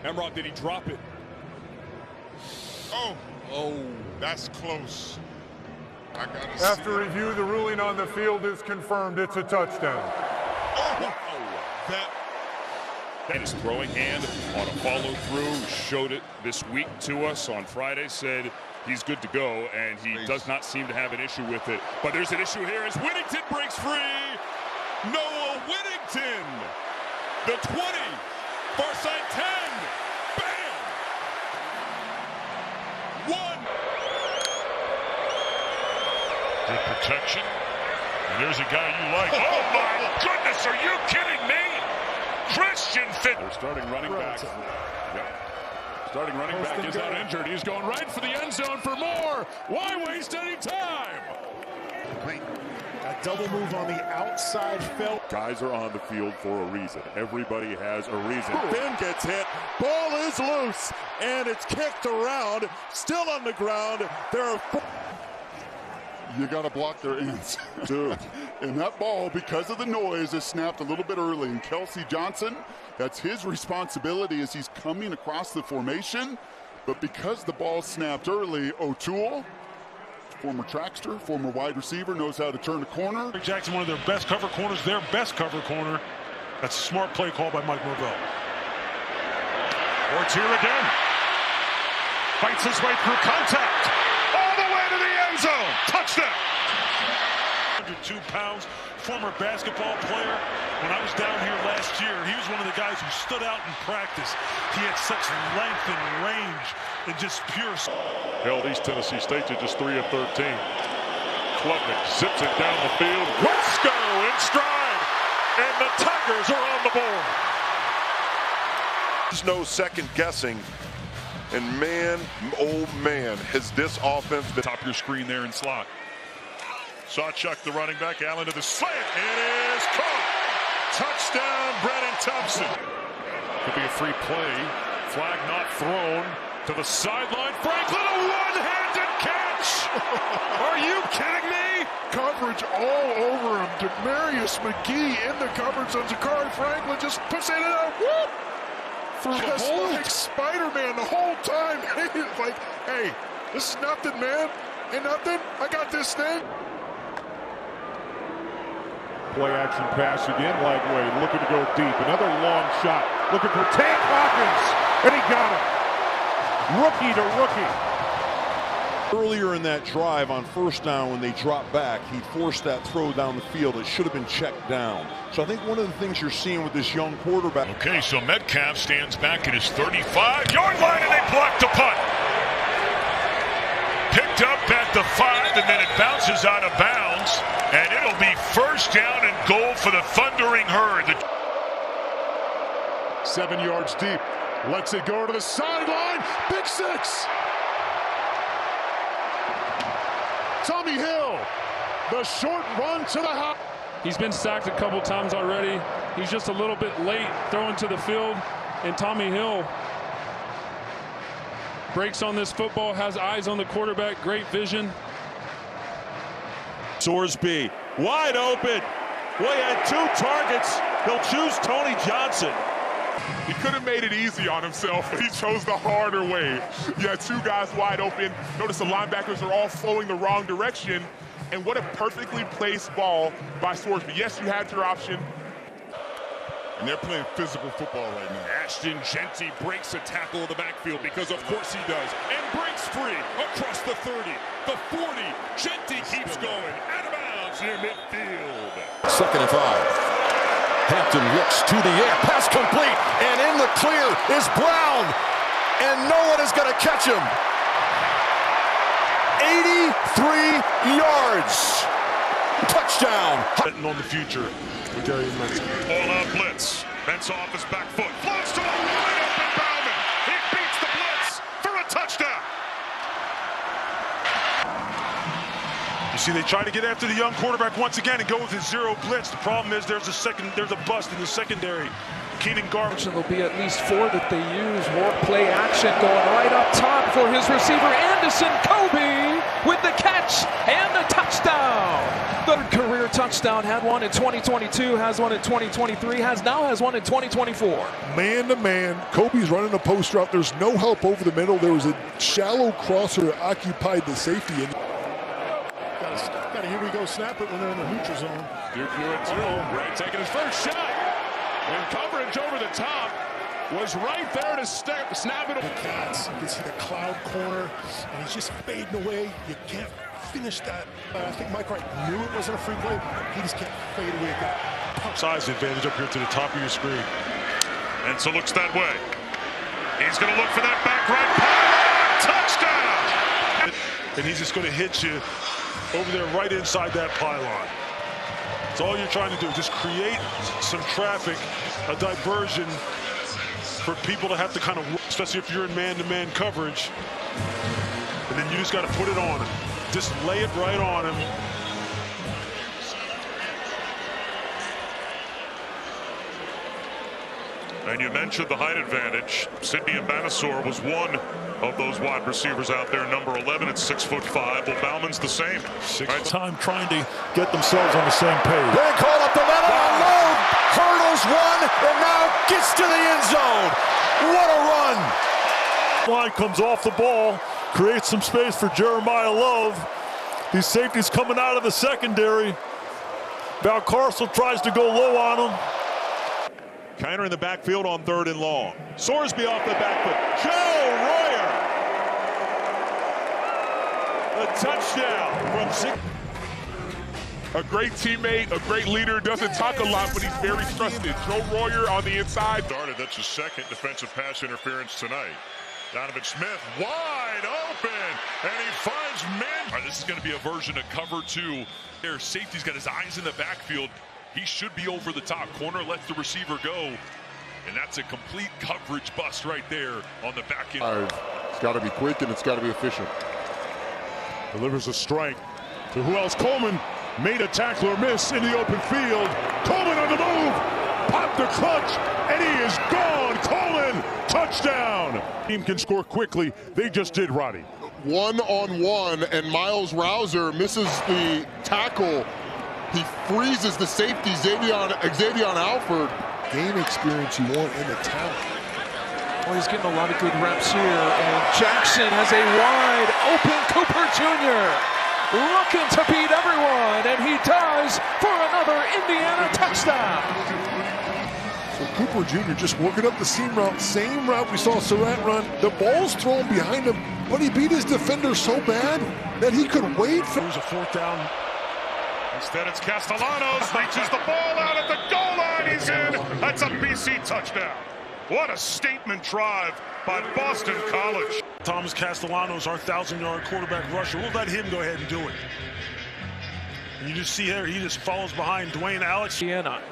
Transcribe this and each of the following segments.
Emrod, did he drop it? Oh, that's close. I gotta see After review, the ruling on the field is confirmed. It's a touchdown. Oh, And his throwing hand on a follow-through showed it this week to us on Friday, said he's good to go, and he does not seem to have an issue with it. But there's an issue here as Whittington breaks free. Noah Whittington, the 20, far side 10, bam! One. Good protection. And there's a guy you like. Oh my goodness, are you kidding me? Christian Fit. They're starting running back. Yep. Starting running back is out injured. He's going right for the end zone for more. Why waste any time? A double move on the outside fell. Guys are on the field for a reason. Everybody has a reason. Ben gets hit. Ball is loose, and it's kicked around. Still on the ground. There are you got to block their ends. Dude. And that ball, because of the noise, is snapped a little bit early. And Kelsey Johnson, that's his responsibility as he's coming across the formation. But because the ball snapped early, O'Toole, former trackster, former wide receiver, knows how to turn a corner. Jackson, one of their best cover corners, their best cover corner. That's a smart play call by Mike Norvell. Ward's here again. Fights his way through contact. All the way to the end zone. Touchdown. 102 pounds, former basketball player. When I was down here last year, he was one of the guys who stood out in practice. He had such length and range and just pure. held East Tennessee State to just 3 of 13. Klubnik zips it down the field. Let's go in stride. And the Tigers are on the board. There's no second guessing. And man, oh man, has this offense been. Top of your screen there in slot. Sawchuk, the running back, Allen to the slant. It is caught. Touchdown, Brennan Thompson. Could be a free play. Flag not thrown to the sideline. Franklin, a one-handed catch. Are you kidding me? Coverage all over him. Demarius McGee in the coverage on Zakari Franklin, just pushing it out. Whoop! Just like Spider-Man the whole time. Like, hey, this is nothing, man. Ain't nothing. I got this thing. Play action pass again, Lagway looking to go deep. Another long shot. Looking for Tank Hawkins. And he got it. Rookie to rookie. Earlier in that drive on first down when they dropped back, he forced that throw down the field. It should have been checked down. So I think one of the things you're seeing with this young quarterback. Okay, so Metcalf stands back at his 35-yard line and they block the punt. Picked up at the 5 and then it bounces out of bounds. And it'll be first down and goal for the Thundering Herd. 7 yards deep. Lets it go to the sideline. Big six. Tommy Hill, the short run to the house. He's been sacked a couple times already. He's just a little bit late throwing to the field. And Tommy Hill breaks on this football, has eyes on the quarterback, great vision. Sorsby, wide open. Well, he had 2 targets. He'll choose Tony Johnson. He could have made it easy on himself, but he chose the harder way. You had 2 guys wide open. Notice the linebackers are all flowing the wrong direction. And what a perfectly placed ball by Sorsby. Yes, you had your option. And they're playing physical football right now. Ashton Genty breaks a tackle in the backfield because of course he does. And breaks free across the 30, the 40. Genty keeps going out of bounds near midfield. 2nd and 5. Hampton looks to the air. Pass complete. And in the clear is Brown. And no one is going to catch him. 83 yards. Touchdown. Betting on the future with Darian Mentz. All-out blitz. Mentz off his back foot. Floats to a wide open Bauman. He beats the blitz for a touchdown. You see, they try to get after the young quarterback once again and go with his zero blitz. The problem is there's a bust in the secondary. Keenan Garbage. There'll be at least 4 that they use. More play action going right up top for his receiver, Anderson Kobe. with the catch and the touchdown. Third career touchdown, had one in 2022, has one in 2023, now has one in 2024. Man to man, Kobe's running a post route. There's no help over the middle. There was a shallow crosser that occupied the safety. Got to here we go, snap it when they're in the neutral zone. Duke knew it too. Ray taking his first shot. And coverage over the top was right there to snap it. The Cats, you can see the cloud corner, and he's just fading away. You can't finish that. I think Mike Wright knew it wasn't a free play. He just can't fade away at that. Size advantage up here to the top of your screen. And so looks that way. He's going to look for that back right pylon. Touchdown! And he's just going to hit you over there right inside that pylon. That's all you're trying to do, just create some traffic, a diversion for people to have to kind of, especially if you're in man-to-man coverage. And then you just got to put it on him. Just lay it right on him. And you mentioned the height advantage. Sidney Abanasor was one of those wide receivers out there, number 11 at 6'5". Well, Bauman's the same. Time trying to get themselves on the same page. They call up the middle, unload, hurdles one, and now gets to the end zone. What a run! Line comes off the ball, creates some space for Jeremiah Love. These safeties coming out of the secondary. Valcarcel tries to go low on him. Kiner in the backfield on 3rd and long. Sorsby off the back foot. Joe Royer. A touchdown from 6. A great teammate, a great leader, doesn't talk a lot, but he's very trusted. Joe Royer on the inside. Started, that's his second defensive pass interference tonight. Donovan Smith wide open, and he finds man. All right, this is going to be a version of cover 2. Their safety's got his eyes in the backfield. He should be over the top. Corner lets the receiver go. And that's a complete coverage bust right there on the back end. It's got to be quick and it's got to be efficient. Delivers a strike to who else? Coleman made a tackle or miss in the open field. Coleman on the move. Popped the clutch and he is gone. Coleman, touchdown. Team can score quickly. They just did, Roddy. 1-on-1 and Miles Rouser misses the tackle. He freezes the safety, Xavier Alford. Game experience you want in the talent. Well, he's getting a lot of good reps here, and Jackson has a wide open Cooper Jr. looking to beat everyone, and he does for another Indiana touchdown. So Cooper Jr. just working up the seam route, same route we saw Surratt run. The ball's thrown behind him, but he beat his defender so bad that he could wait for. It was a 4th down. Instead, it's Castellanos, reaches the ball out at the goal line. He's in. That's a BC touchdown. What a statement drive by Boston College. Thomas Castellanos, our 1,000-yard quarterback rusher. We'll let him go ahead and do it. And you just see here, he just follows behind Dwayne Alex. Indiana.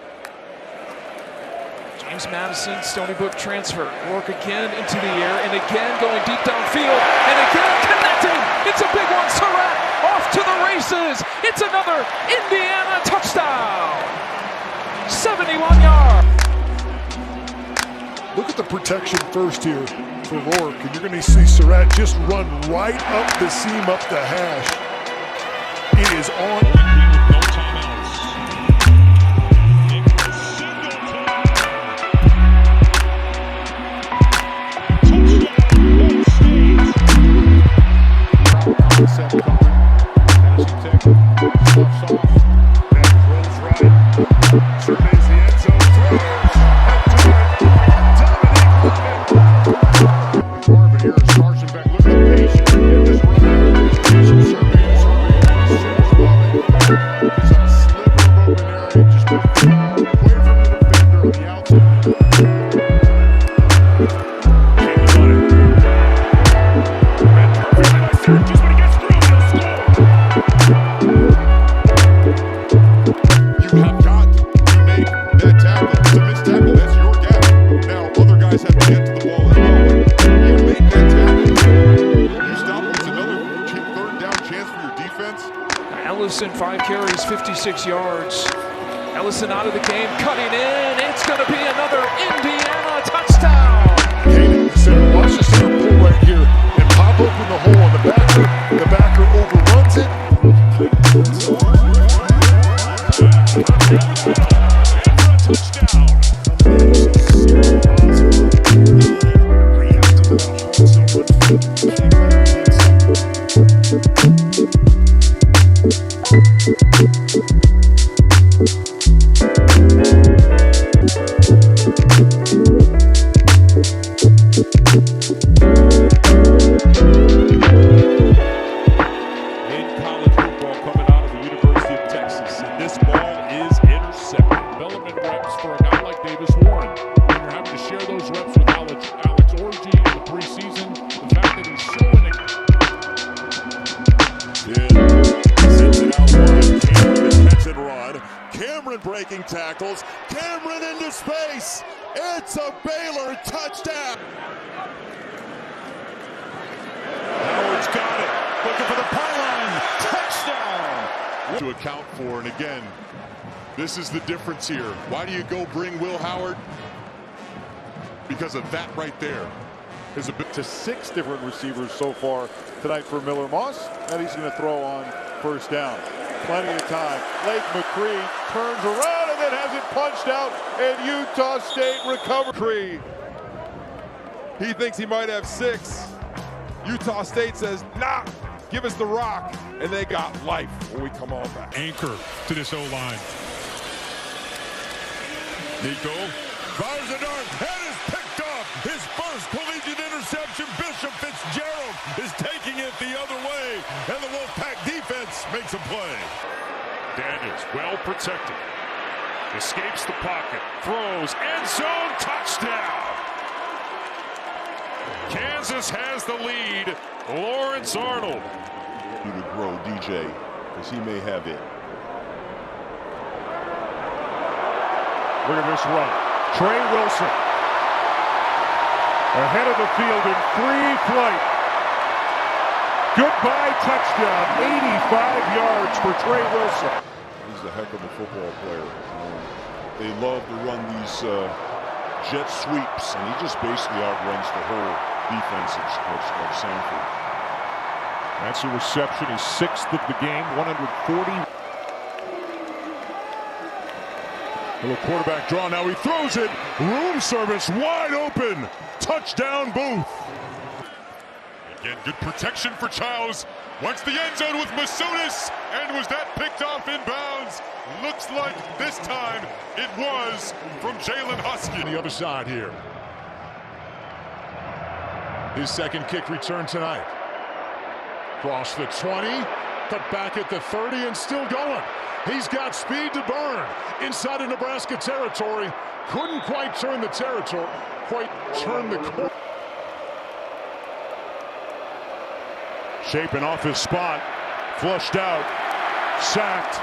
James Madison, Stony Brook transfer. Rourke again into the air, and again going deep downfield, and again connecting. It's a big one. Surratt off to the races. It's another Indiana touchdown. 71 yards. Look at the protection first here for Rourke, and you're going to see Surratt just run right up the seam, up the hash. It is on. No timeouts. Ellison, 5 carries, 56 yards. Ellison out of the game, cutting in. It's going to be another Indiana touchdown. Watch the center pull right here and pop open the hole on the backer. The backer overruns. In college football coming out of the University of Texas, and this ball is intercepted. Development reps for a guy like Davis Warren. When you're having to share those reps with Alex Orgy in the preseason, the fact that he's showing it. Sends it out wide. Cameron to catch and run. Cameron breaking tackles. Cameron into space. It's a Baylor touchdown. Howard's got it. Looking for the pylon. Touchdown. To account for, and again, this is the difference here. Why do you go bring Will Howard? Because of that right there. Is a bit to 6 different receivers so far tonight for Miller Moss, and he's going to throw on first down. Plenty of time. Lake McCree turns around and then has it punched out, and Utah State recovers. He thinks he might have 6. Utah State says, nah, give us the rock. And they got life when we come on back. Anchor to this O-line. Nico fires a dart. That is picked up. His first collegiate interception. Bishop Fitzgerald is taking it the other way. And the Wolfpack defense makes a play. Daniels well protected. Escapes the pocket. Throws. End zone. Touchdown. Kansas has the lead. Lawrence Arnold. You to grow DJ, because he may have it. Look at this run. Trey Wilson ahead of the field in free flight. Goodbye touchdown. 85 yards for Trey Wilson. He's a heck of a football player. They love to run these jet sweeps, and he just basically outruns the whole defense of Sanford. That's a reception. He's 6th of the game, 140. Little quarterback draw. Now he throws it. Room service wide open. Touchdown Booth. Again, good protection for Childs. Wants the end zone with Masunis. And was that picked off in bounds? Looks like this time it was from Jalen Husky. On the other side here. His second kick return tonight. Cross the 20, cut back at the 30, and still going. He's got speed to burn inside of Nebraska territory. Couldn't quite turn the territory, turn the corner. Shaping off his spot, flushed out, sacked.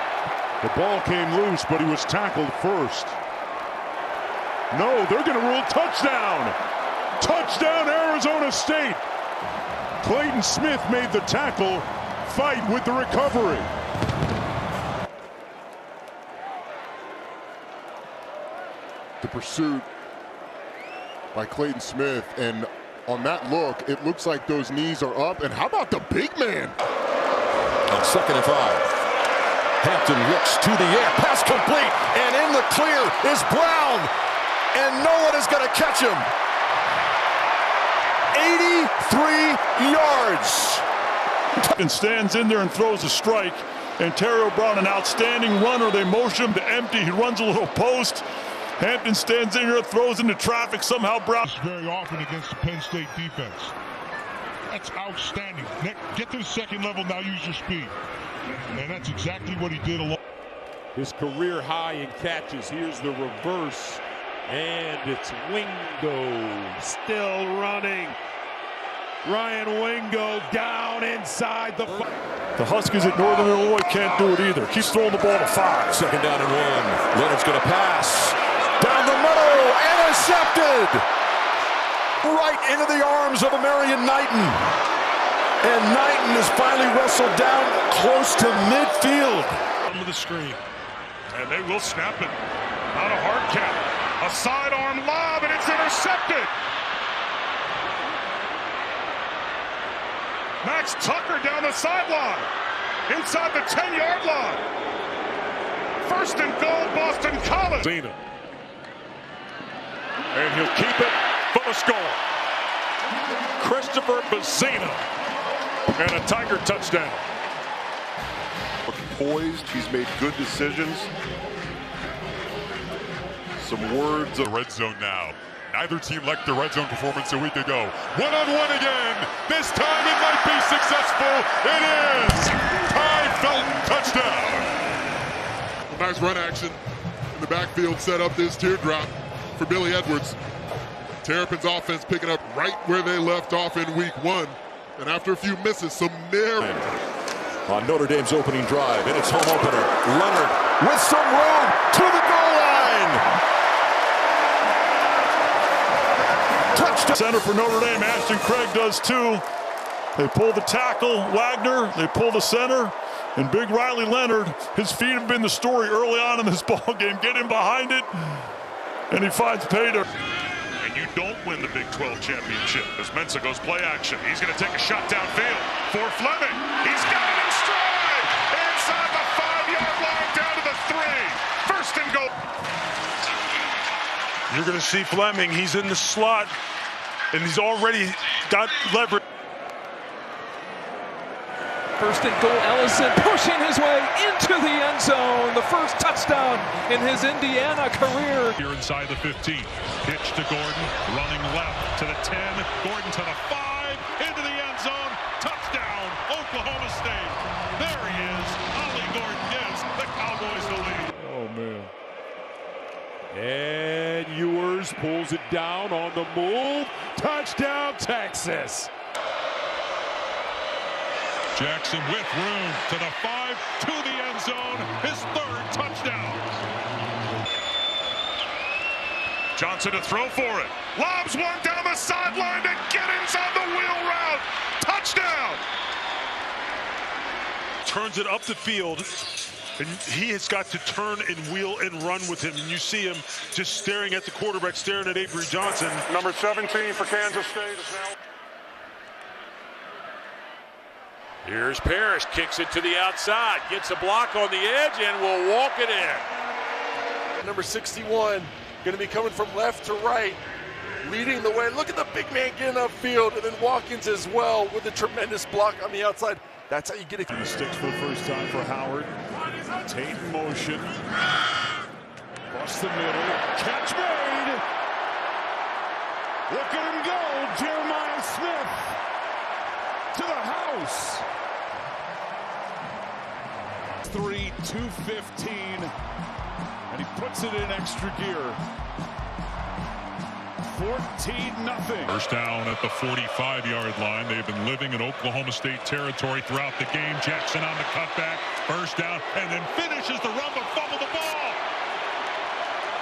The ball came loose, but he was tackled first. No, they're going to rule touchdown. Touchdown, Arizona State. Clayton Smith made the tackle, fight with the recovery. The pursuit by Clayton Smith, and on that look, it looks like those knees are up. And how about the big man? On 2nd and 5. Hampton looks to the air, pass complete, and in the clear is Brown, and no one is going to catch him. 83 yards. And stands in there and throws a strike. Ontario Brown, an outstanding runner. They motion him to empty. He runs a little post. Hampton stands in here, throws into traffic. Somehow Brown. Very often against the Penn State defense. That's outstanding. Get to the second level, now use your speed. And that's exactly what he did. His career high in catches. Here's the reverse. And it's Wingo still running. Ryan Wingo down inside the. The Huskies at Northern Illinois can't do it either. Keeps throwing the ball to 5. 2nd down and 1. Leonard's going to pass. Down the middle. Intercepted. Right into the arms of Marion Knighton. And Knighton is finally wrestled down close to midfield. Under the screen. And they will snap it. Not a hard count. A sidearm lob, and it's intercepted. Max Tucker down the sideline. Inside the 10-yard line. 1st and goal, Boston College. Zena. And he'll keep it for the score. Christopher Bazina. And a Tiger touchdown. Poised, he's made good decisions. Some words of red zone now. Neither team liked their red zone performance a week ago. One-on-one again. This time it might be successful. It is. Ty Felton, touchdown. A nice run action in the backfield set up this teardrop for Billy Edwards. Terrapins offense picking up right where they left off in week 1. And after a few misses, some narrow. On Notre Dame's opening drive, and it's home opener. Leonard with some room to the goal line. Touchdown. Center for Notre Dame, Ashton Craig does too. They pull the tackle, Wagner. They pull the center. And big Riley Leonard, his feet have been the story early on in this ball game. Get him behind it, and he finds Pater. And you don't win the Big 12 championship as Mensah goes play action. He's going to take a shot downfield for Fleming. He's got it in stride inside the 5-yard line down to the 3. First and goal. You're going to see Fleming. He's in the slot, and he's already got leverage. First and goal, Ellison pushing his way into the end zone. The first touchdown in his Indiana career. Here inside the 15. Pitch to Gordon, running left to the 10. Gordon to the 5, into the end zone. Touchdown, Oklahoma State. There he is. Ollie Gordon gives the Cowboys the lead. Oh, man. And Ewers pulls it down on the move. Touchdown, Texas. Jackson with room to the 5, to the end zone, his 3rd touchdown. Johnson to throw for it. Lobs one down the sideline to Giddens on the wheel route. Touchdown. Turns it up the field, and he has got to turn and wheel and run with him. And you see him just staring at the quarterback, staring at Avery Johnson. Number 17 for Kansas State is now. Here's Parrish, kicks it to the outside, gets a block on the edge, and will walk it in. Number 61, going to be coming from left to right, leading the way. Look at the big man getting upfield, and then Watkins as well with a tremendous block on the outside. That's how you get it. The sticks for the first time for Howard. Tate in motion. Across the middle. Catch made. Look at him go. Jeremiah Smith to the house. 3-2-15, and he puts it in extra gear. 14-0. First down at the 45-yard line. They've been living in Oklahoma State territory throughout the game. Jackson on the cutback, first down, and then finishes the run but fumbled the ball.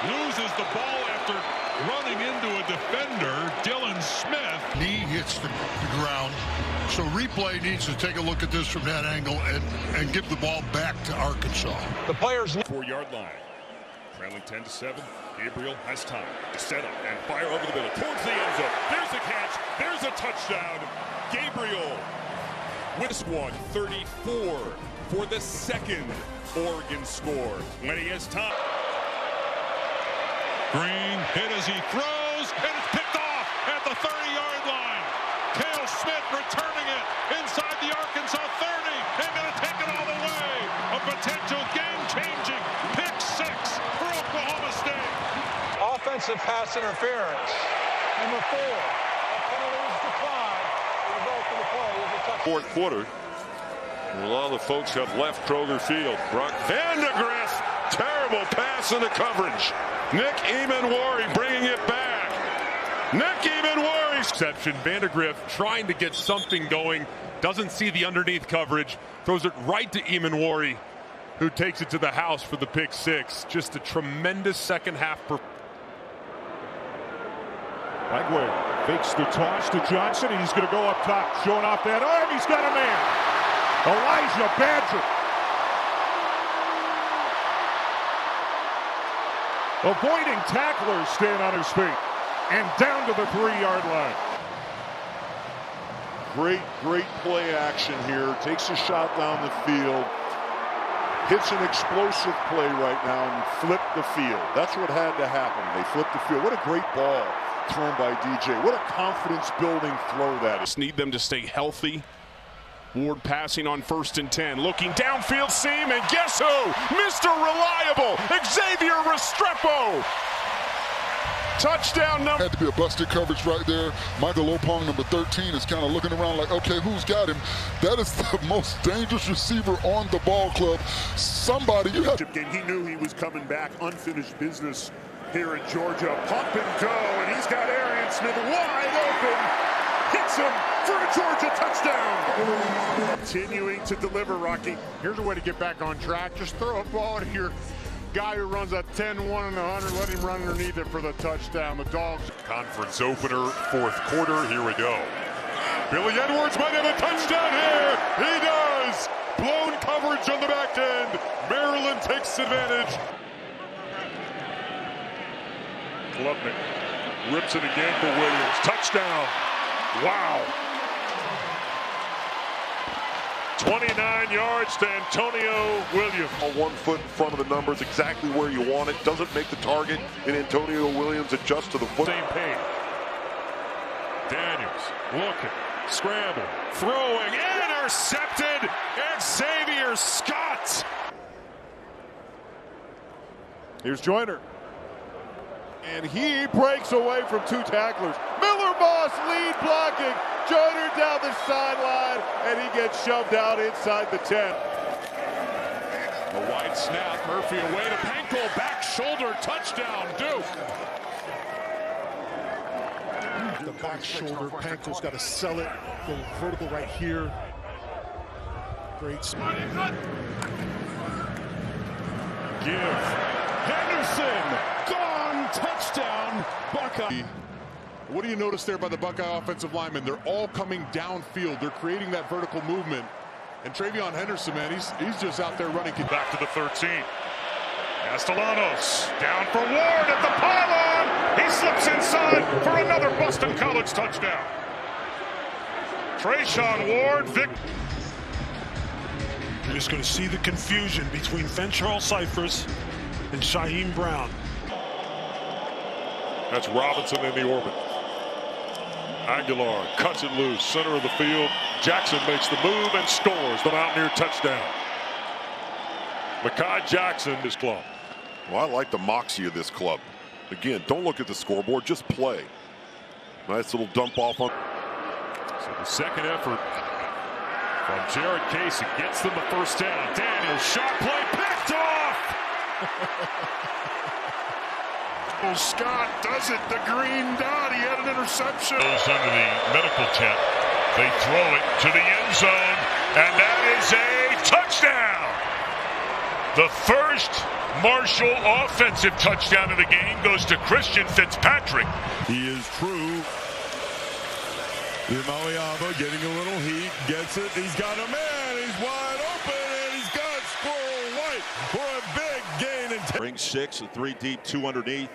Loses the ball after running into a defender, Dylan Smith. Knee hits the ground. So replay needs to take a look at this from that angle and give the ball back to Arkansas. The players 4-yard line. Trailing 10-7. Gabriel has time to set up and fire over the middle towards the end zone. There's a catch. There's a touchdown. Gabriel with this one, 34 for the second Oregon score. When he has time. Green hit as he throws, and it's picked off at the 30-yard line. Cale Smith returning it inside the Arkansas 30 and going to take it all the way. A potential game-changing pick 6 for Oklahoma State. Offensive pass interference. Number 4. Penalties decline. The result of the play is a touchdown. Fourth quarter. A lot of the folks have left Kroger Field. Brock Vandegrift. Terrible pass into coverage. Nick Emanwari bringing it back. Nick Emanwari. Exception. Vandegrift trying to get something going. Doesn't see the underneath coverage. Throws it right to Emanwari, who takes it to the house for the pick 6. Just a tremendous second half. Bagway fakes the toss to Johnson. He's going to go up top, showing off that arm. He's got a man. Elijah Badger. Avoiding tacklers, staying on his feet. And down to the 3-yard line. Great play action here. Takes a shot down the field. Hits an explosive play right now and flipped the field. That's what had to happen. They flipped the field. What a great ball thrown by DJ. What a confidence-building throw that is. Need them to stay healthy. Ward passing on 1st and 10. Looking downfield seam, and guess who? Mr. Reliable, Xavier Restrepo. Touchdown number. Had to be a busted coverage right there. Michael Opong, number 13, is kind of looking around like, okay, who's got him? That is the most dangerous receiver on the ball club. Somebody, you have to. He knew he was coming back. Unfinished business here in Georgia. Pump and go, and he's got Arian Smith wide open. Hits him for a Georgia touchdown. Continuing to deliver, Rocky. Here's a way to get back on track. Just throw a ball to your guy who runs a 10-1 and 100. Let him run underneath it for the touchdown. The Dogs. Conference opener, fourth quarter. Here we go. Billy Edwards might have a touchdown here. He does. Blown coverage on the back end. Maryland takes advantage. Klubnik rips it again for Williams. Touchdown. Wow. 29 yards to Antonio Williams. 1 foot in front of the numbers, exactly where you want it. Doesn't make the target, and Antonio Williams adjusts to the foot. Same page. Daniels looking, scramble, throwing, intercepted, and Xavier Scott. Here's Joyner. And he breaks away from 2 tacklers. Miller Moss lead blocking. Joyner down the sideline, and he gets shoved out inside the 10. A wide snap. Murphy away to Panko. Back shoulder. Touchdown. Duke. The back shoulder. Panko's got to sell it. Go vertical right here. Great spot. Give. Henderson. Gone. Touchdown. Buckeye. What do you notice there by the Buckeye offensive linemen? They're all coming downfield. They're creating that vertical movement. And Travion Henderson, man, he's just out there running. Back to the 13. Castellanos down for Ward at the pylon. He slips inside for another Boston College touchdown. Trayshawn Ward. You're just going to see the confusion between Fentrell Cyphers and Shaheem Brown. That's Robinson in the orbit. Aguilar cuts it loose, center of the field. Jackson makes the move and scores the Mountaineer touchdown. Mekhi Jackson, his club. Well, I like the moxie of this club. Again, don't look at the scoreboard, just play. Nice little dump off on. So the second effort from Jared Casey gets them a first down. Daniels, shot play picked off. Scott does it. The green dot. He had an interception. Goes under the medical tent. They throw it to the end zone, and that is a touchdown. The first Marshall offensive touchdown of the game goes to Christian Fitzpatrick. He is true. Imaliaba getting a little heat, gets it. He's got a man. He's wide open, and he's got Squirrel White for a big gain. Bring 6, a 3 deep, 2 underneath.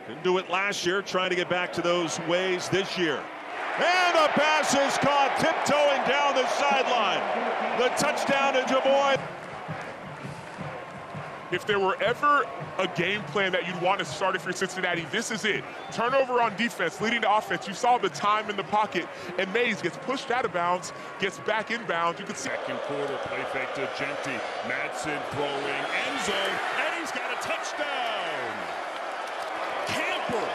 Didn't do it last year, trying to get back to those ways this year. And the pass is caught, tiptoeing down the sideline. The touchdown to Du Bois. If there were ever a game plan that you'd want to start if you're Cincinnati, this is it. Turnover on defense, leading to offense. You saw the time in the pocket, and Mays gets pushed out of bounds, gets back in bounds. You can see. Second quarter, play fake to Genti. Madsen throwing, end zone, and he's got a touchdown. Camper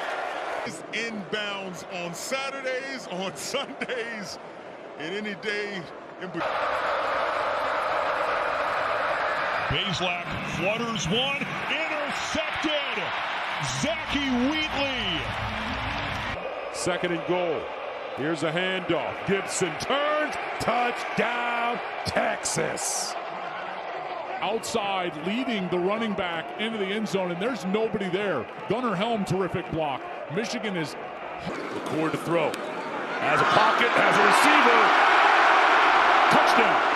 is inbounds on Saturdays, on Sundays, and any day in between. Bazelak flutters one, intercepted. Zachy Wheatley. Second and goal. Here's a handoff. Gibson turns. Touchdown, Texas. Outside, leading the running back into the end zone, and there's nobody there. Gunnar Helm, terrific block. Michigan is the cord to throw. Has a pocket, has a receiver. Touchdown.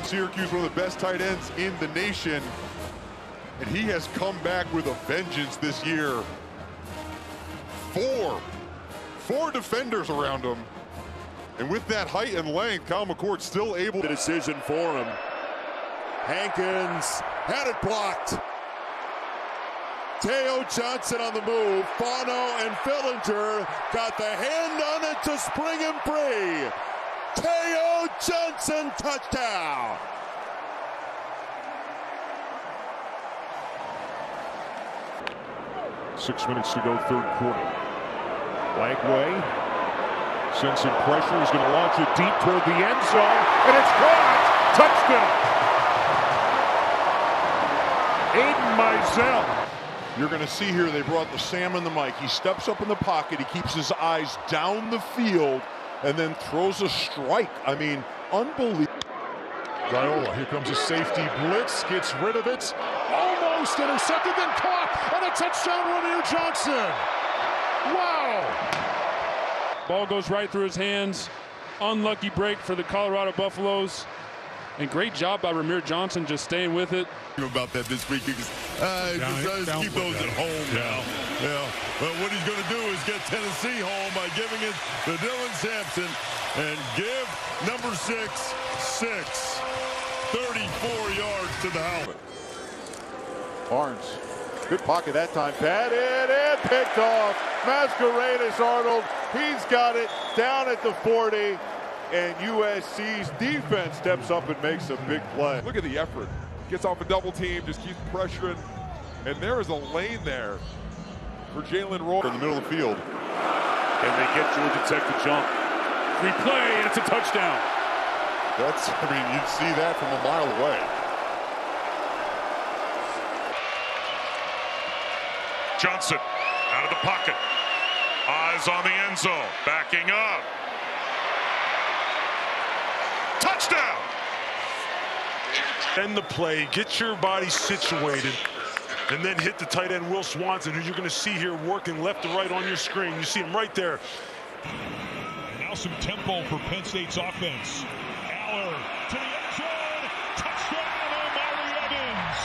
Syracuse, one of the best tight ends in the nation, and he has come back with a vengeance this year. Four defenders around him. And with that height and length, Kyle McCord's still able. The decision for him. Hankins had it blocked. Teo Johnson on the move. Fano and Fillinger got the hand on it to spring him free. Teo Johnson touchdown. 6 minutes to go, third quarter. Lagway sensing pressure, is going to launch it deep toward the end zone, and it's caught. Touchdown. Aiden Mizell. You're going to see here they brought the Sam and the Mike. He steps up in the pocket. He keeps his eyes down the field and then throws a strike. I mean, unbelievable. Raiola, here comes a safety blitz, gets rid of it, almost intercepted, then caught, and a touchdown, Ramir Johnson. Wow. Ball goes right through his hands. Unlucky break for the Colorado Buffaloes. And great job by Ramir Johnson just staying with it. About that this week because keep those at home now. Yeah. But what he's going to do is get Tennessee home by giving it to Dylan Sampson and give number 6 34 yards to the helmet. Barnes, good pocket that time. Patted and picked off. Mascarenas Arnold, he's got it down at the 40. And USC's defense steps up and makes a big play. Look at the effort. Gets off a double team, just keeps pressuring. And there is a lane there for Jalen Roy in the middle of the field. And they get Georgia Tech to jump. Replay, and it's a touchdown. You'd see that from a mile away. Johnson out of the pocket. Eyes on the end zone. Backing up. Touchdown! End the play, get your body situated, and then hit the tight end Will Swanson, who you're going to see here working left to right on your screen. You see him right there. Now some tempo for Penn State's offense. Aller to the end zone. Touchdown, Omari Evans.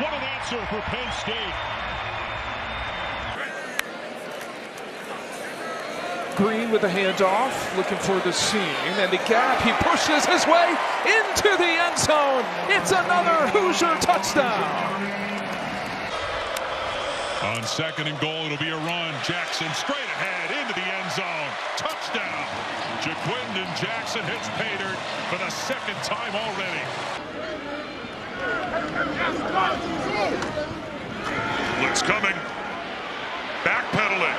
What an answer for Penn State. Green with the handoff, looking for the seam, and the gap, he pushes his way into the end zone. It's another Hoosier touchdown. On 2nd and goal, it'll be a run. Jackson straight ahead into the end zone. Touchdown. Jaquindon Jackson hits pay dirt for the 2nd time already. Blitz coming. Backpedaling.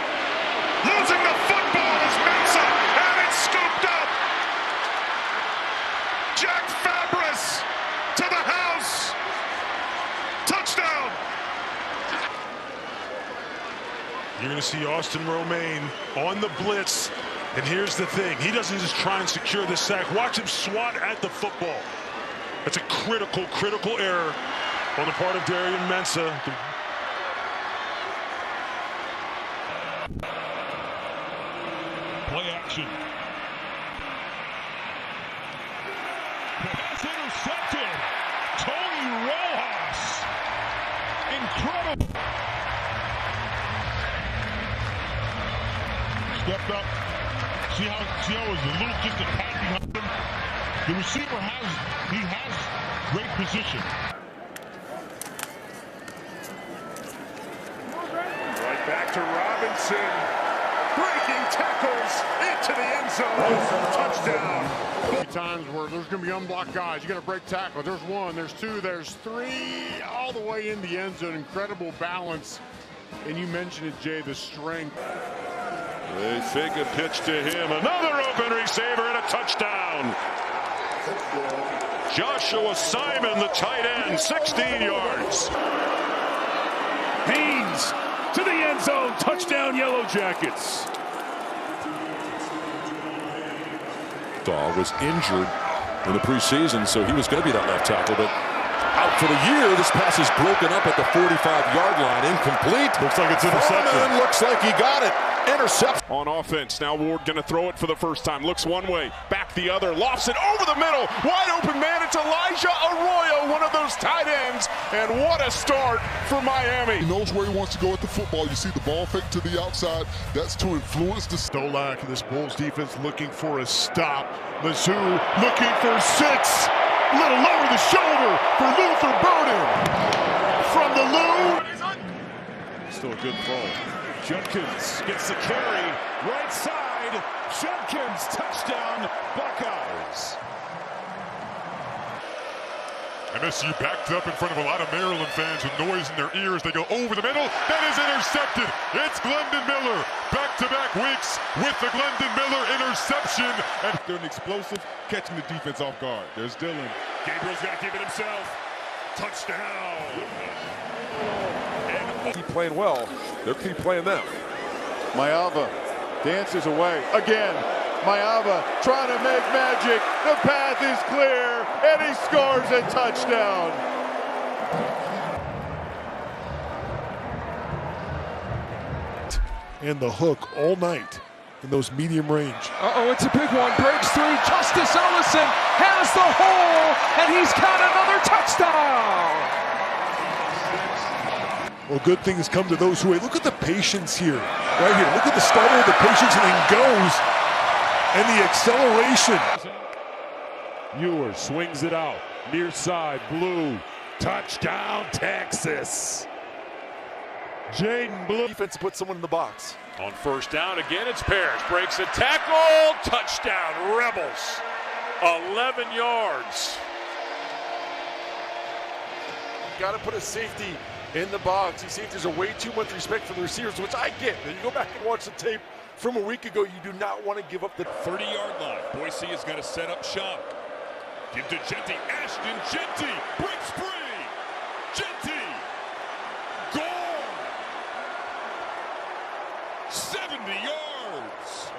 Losing the football is Mensa, and it's scooped up. Jack Fabris to the house. Touchdown. You're going to see Austin Romaine on the blitz. And here's the thing. He doesn't just try and secure the sack. Watch him swat at the football. That's a critical error on the part of Darian Mensa. Play action. Pass intercepted. Tony Rojas. Incredible. Stepped up. See how it was a little just a pat behind him. The receiver has great position. Right back to Robinson. Breaking tackles into the end zone. Touchdown. Times where there's going to be unblocked guys. You got to break tackle. There's 1, there's 2, there's 3, all the way in the end zone. Incredible balance. And you mentioned it, Jay, the strength. They fake a pitch to him. Another open receiver and a touchdown. Joshua Simon, the tight end, 16 yards. Haynes to the end zone. Touchdown, Yellow Jackets. Dahl was injured in the preseason, so he was going to be that left tackle, but out for the year. This pass is broken up at the 45-yard line. Incomplete. Looks like it's intercepted. Looks like he got it. Intercept. On offense, now Ward going to throw it for the first time. Looks one way, back the other, lofts it over the middle. Wide open man, it's Elijah Arroyo, one of those tight ends. And what a start for Miami. He knows where he wants to go with the football. You see the ball fake to the outside. That's to influence the Stolak. This Bulls defense looking for a stop. Mizzou looking for 6. A little lower the shoulder for Luther Burden. From the Lou. Still a good throw. Judkins gets the carry. Right side. Judkins touchdown Buckeyes. MSU backed up in front of a lot of Maryland fans with noise in their ears. They go over the middle. That is intercepted. It's Glendon Miller. Back-to-back weeks with the Glendon Miller interception. And they're an explosive, catching the defense off guard. There's Dillon. Gabriel's got to keep it himself. Touchdown. Keep playing well. They'll keep playing them. Mayava dances away again. Mayava trying to make magic. The path is clear, and he scores a touchdown. And the hook all night in those medium range. Uh-oh, it's a big one. Breaks three. Justice Ellison has the hole, and he's got another touchdown. Well, good things come to those who wait. Look at the patience here. Right here. Look at the stutter, the patience, and then goes. And the acceleration. Ewer swings it out. Near side, Blue. Touchdown, Texas. Jaden Blue. Defense put someone in the box. On first down, again, it's Parrish. Breaks a tackle. Touchdown, Rebels. 11 yards. Got to put a safety in the box. You see if there's a way too much respect for the receivers, which I get. Then you go back and watch the tape from a week ago. You do not want to give up the 30-yard line. Boise is going to set up shop. Give to Genty. Ashton Genty breaks free. Genty. Gone. 70 yards.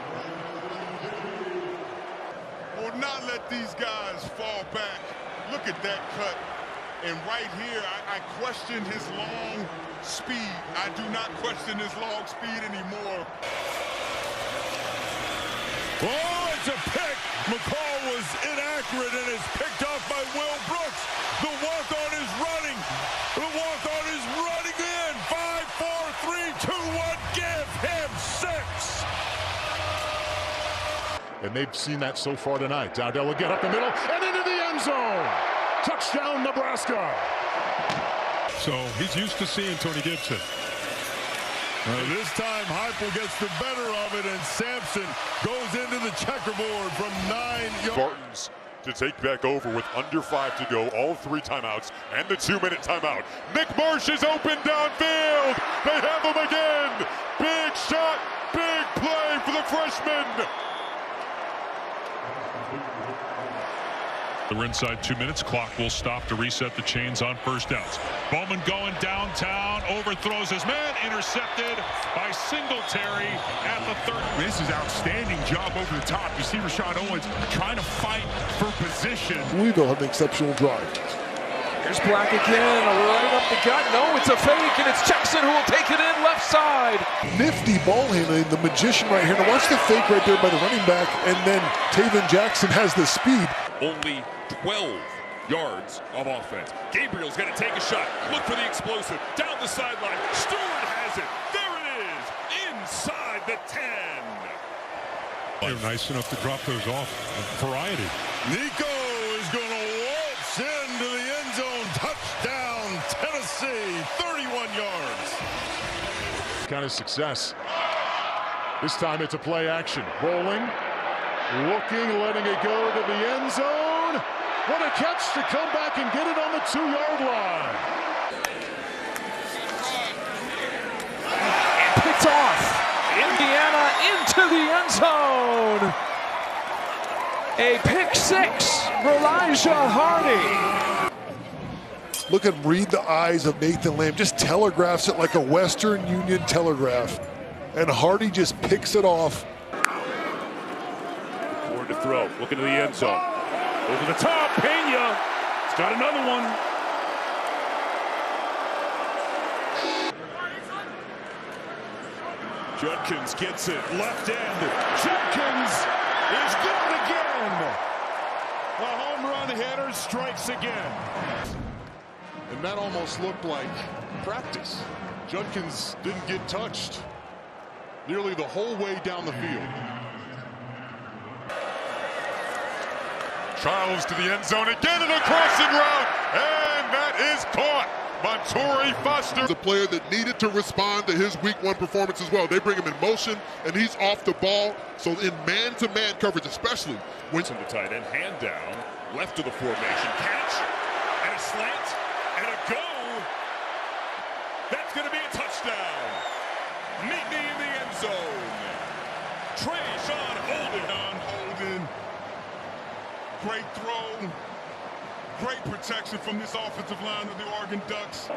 Will not let these guys fall back. Look at that cut. And right here, I question his long speed. I do not question his long speed anymore. Oh, it's a pick. McCall was inaccurate and is picked off by Will Brooks. The walk-on is running. The walk-on is running in. 5, 4, 3, 2, 1. Give him 6. And they've seen that so far tonight. Dowdell will get up the middle and into the end zone. Touchdown, Nebraska. So he's used to seeing Tony Gibson. This time, Heupel gets the better of it, and Sampson goes into the checkerboard from 9 yards. Spartans to take back over with under 5 to go, all 3 timeouts, and the 2-minute timeout. Nick Marsh is open downfield. They have him again. Big shot, big play for the freshman. We're inside 2 minutes. Clock will stop to reset the chains on first downs. Bowman going downtown, overthrows his man, intercepted by Singletary at the 30. This is outstanding job over the top. You see Rashad Owens trying to fight for position. Louisville had an exceptional drive. Here's Black again, right up the gut. No, it's a fake, and it's Jackson who will take it in left side. Nifty ball handling, the magician right here. Now watch the fake right there by the running back, and then Taven Jackson has the speed. Only 12 yards of offense. Gabriel's going to take a shot. Look for the explosive. Down the sideline. Stewart has it. There it is. Inside the 10. They're nice enough to drop those off. Variety. Nico is going to waltz into the end zone. Touchdown, Tennessee. 31 yards. Kind of success. This time it's a play action. Rolling. Looking, letting it go to the end zone. What a catch to come back and get it on the 2-yard line. Picked off. Indiana into the end zone. A pick 6 for Elijah Hardy. Look at him read the eyes of Nathan Lamb. Just telegraphs it like a Western Union telegraph. And Hardy just picks it off. Forward to throw. Looking to the end zone. Over the top. Pena. He's got another one. Judkins gets it. Left end. Judkins is good again. The home run hitter strikes again. And that almost looked like practice. Judkins didn't get touched nearly the whole way down the field. Charles to the end zone again in a crossing route, and that is caught. Montori Foster. The player that needed to respond to his week 1 performance as well. They bring him in motion, and he's off the ball. So in man-to-man coverage, especially when the tight end, hand down, left of the formation, catch, and a slant and a go. That's going to be a touchdown. Meet me in the end zone. Sean Holden. Great throw. Great protection from this offensive line of the Oregon Ducks.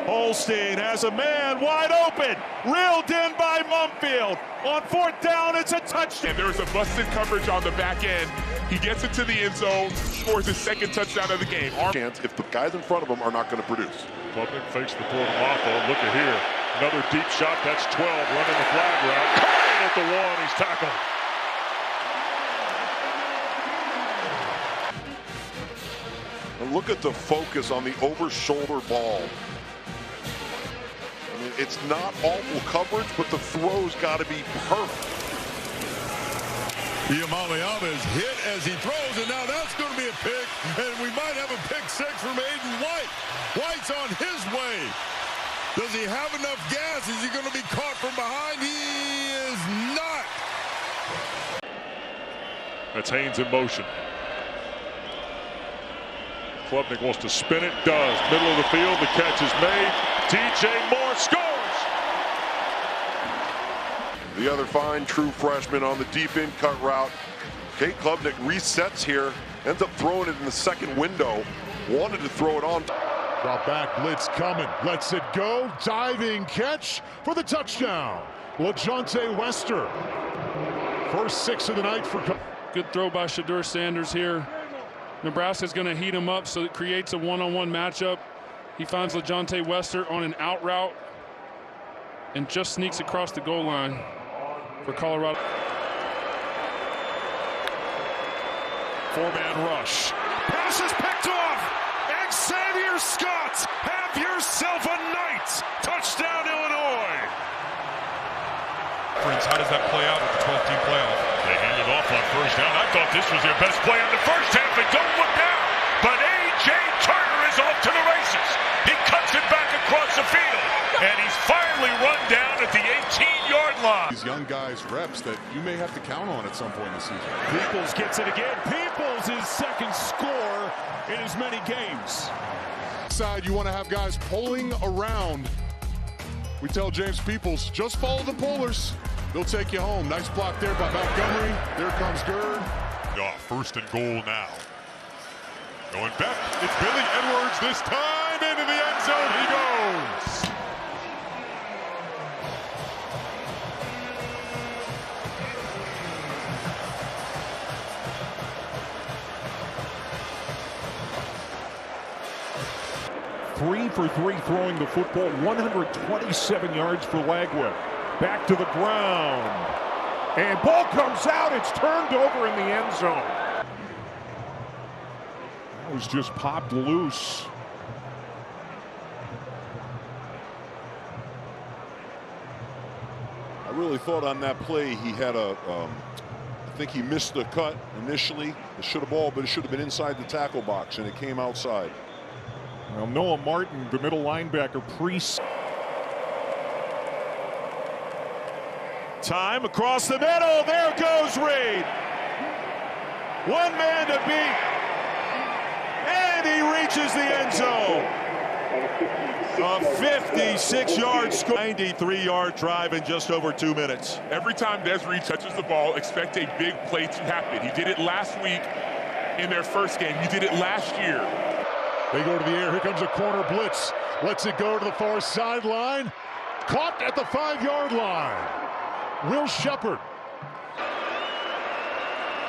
Holstein has a man wide open. Reeled in by Mumfield. On 4th down, it's a touchdown. And there's a busted coverage on the back end. He gets into the end zone, scores his second touchdown of the game. Chance if the guys in front of him are not going to produce. Klubnik fakes the throw to Moffa. Look at here. Another deep shot. That's 12. Running the flag route. Caught at the 1. He's tackled. And look at the focus on the over-shoulder ball. I mean, it's not awful coverage, but the throw's got to be perfect. Iamaleava is hit as he throws, and now that's going to be a pick, and we might have a pick 6 from Aiden White. White's on his way. Does he have enough gas? Is he going to be caught from behind? He is not. That's Haynes in motion. Klubnik wants to spin it, does. Middle of the field, the catch is made. TJ Moore scores! The other fine true freshman on the deep in cut route. Kate Klubnik resets here, ends up throwing it in the second window. Wanted to throw it on. Drop back, blitz coming. Lets it go. Diving catch for the touchdown. LaJohntay Wester. First 6 of the night for... Good throw by Shedeur Sanders here. Nebraska's going to heat him up, so it creates a one-on-one matchup. He finds LaJohntay Wester on an out route and just sneaks across the goal line for Colorado. 4-man rush. Pass is picked off. Xavier Scott, have yourself a night. Touchdown, Illinois. Friends, how does that play out with the 12-team playoff? They handed off on first down. I thought this was their best play in the first half, and don't look down. But A.J. Turner is off to the races. He cuts it back across the field, and he's finally run down at the 18-yard line. These young guys reps that you may have to count on at some point in the season. Peoples gets it again. Peoples his second score in as many games. Side, you want to have guys pulling around. We tell James Peoples, just follow the pullers. They'll take you home. Nice block there by Montgomery. There comes Gerd. First and goal now. Going back, it's Billy Edwards this time into the end zone. He goes. Three for 3 throwing the football, 127 yards for Lagway. Back to the ground. And ball comes out. It's turned over in the end zone. That was just popped loose. I really thought on that play he had a, I think he missed the cut initially. It should have ball, but it should have been inside the tackle box, and it came outside. Well, Noah Martin, the middle linebacker, Time across the middle. There goes Reed. One man to beat. And he reaches the end zone. A 56-yard score. 93-yard drive in just over 2 minutes. Every time Des Reed touches the ball, expect a big play to happen. He did it last week in their first game. He did it last year. They go to the air. Here comes a corner blitz. Lets it go to the far sideline. Caught at the 5-yard line. Will Shepard.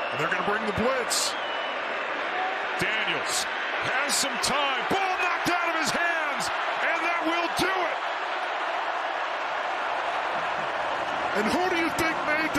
And they're going to bring the blitz. Daniels has some time. Ball knocked out of his hands, and that will do it. And who do you think made